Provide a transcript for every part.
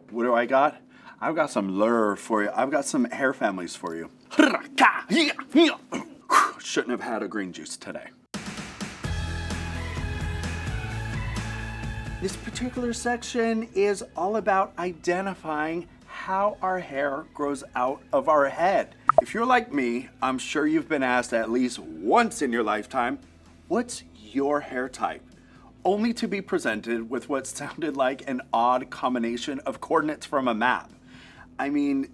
What do I got? I've got some lure for you. I've got some hair families for you. Shouldn't have had a green juice today. This particular section is all about identifying how our hair grows out of our head. If you're like me, I'm sure you've been asked at least once in your lifetime, what's your hair type? Only to be presented with what sounded like an odd combination of coordinates from a map. I mean,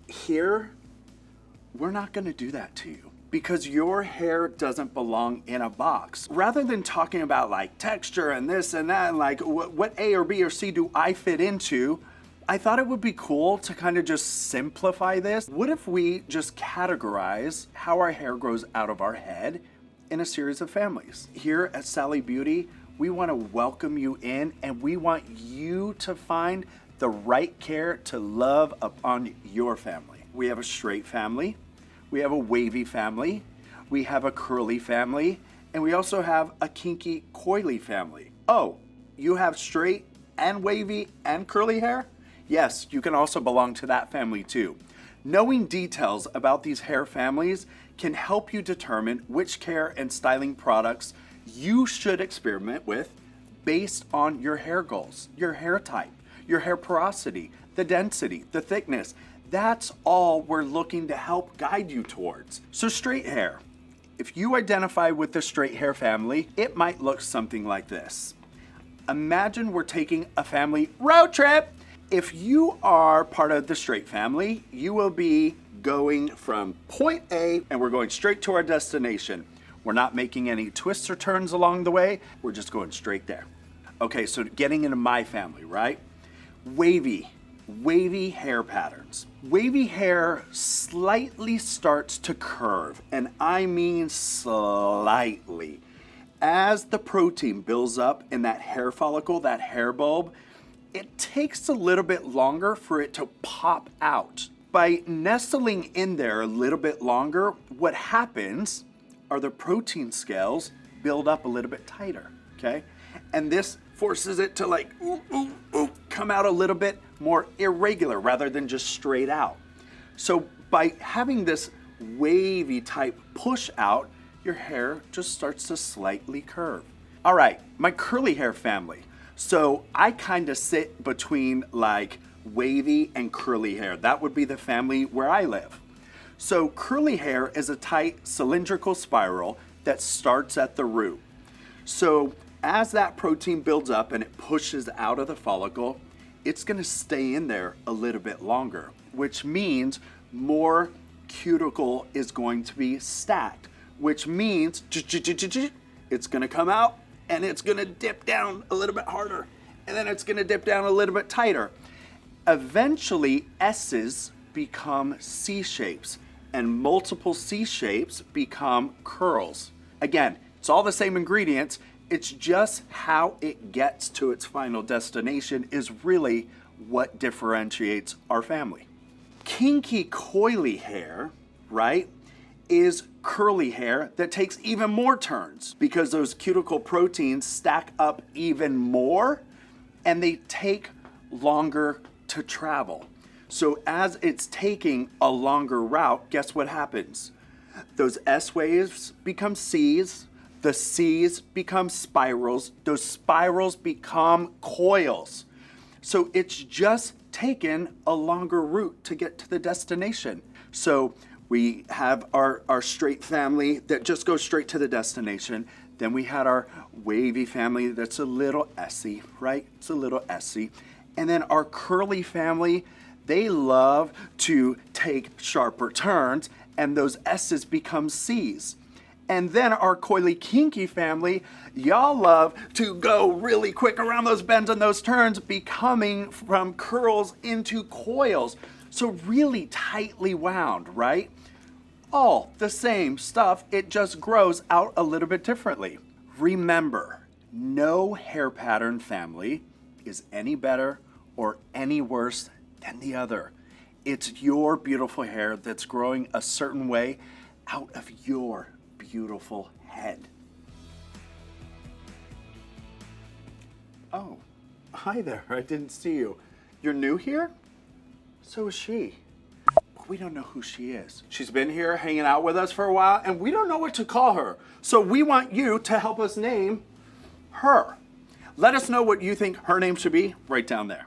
here, we're not gonna do that to you because your hair doesn't belong in a box. Rather than talking about like texture and this and that, and like what A or B or C do I fit into, I thought it would be cool to kind of just simplify this. What if we just categorize how our hair grows out of our head in a series of families? Here at Sally Beauty, we want to welcome you in and we want you to find the right care to love upon your family. We have a straight family, we have a wavy family, we have a curly family, and we also have a kinky coily family. Oh, you have straight and wavy and curly hair? Yes, you can also belong to that family too. Knowing details about these hair families can help you determine which care and styling products you should experiment with based on your hair goals, your hair type, your hair porosity, the density, the thickness. That's all we're looking to help guide you towards. So straight hair. If you identify with the straight hair family, it might look something like this. Imagine we're taking a family road trip. If you are part of the straight family, you will be going from point A and we're going straight to our destination. We're not making any twists or turns along the way. We're just going straight there. Okay, so getting into my family, right? Wavy hair patterns. Wavy hair slightly starts to curve, and I mean slightly. As the protein builds up in that hair follicle, that hair bulb, it takes a little bit longer for it to pop out. By nestling in there a little bit longer, what happens are the protein scales build up a little bit tighter, okay? And this forces it to like, come out a little bit more irregular rather than just straight out. So by having this wavy type push out, your hair just starts to slightly curve. All right, my curly hair family. So I kind of sit between like wavy and curly hair. That would be the family where I live. So curly hair is a tight cylindrical spiral that starts at the root. So as that protein builds up and it pushes out of the follicle, it's gonna stay in there a little bit longer, which means more cuticle is going to be stacked, which means it's gonna come out and it's gonna dip down a little bit harder, and then it's gonna dip down a little bit tighter. Eventually, S's become C shapes, and multiple C shapes become curls. Again, it's all the same ingredients, it's just how it gets to its final destination is really what differentiates our family. Kinky coily hair, right, is curly hair that takes even more turns because those cuticle proteins stack up even more and they take longer to travel. So as it's taking a longer route, guess what happens? Those S waves become C's, the C's become spirals, those spirals become coils. So it's just taken a longer route to get to the destination. So we have our straight family that just goes straight to the destination. Then we had our wavy family that's a little essy, right? It's a little essy. And then our curly family, they love to take sharper turns, and those S's become C's. And then our coily kinky family, y'all love to go really quick around those bends and those turns, becoming from curls into coils. So really tightly wound, right? All the same stuff, it just grows out a little bit differently. Remember, no hair pattern family is any better or any worse than the other. It's your beautiful hair that's growing a certain way out of your beautiful head. Oh, hi there, I didn't see you. You're new here? So is she. But we don't know who she is. She's been here hanging out with us for a while, and we don't know what to call her. So we want you to help us name her. Let us know what you think her name should be right down there.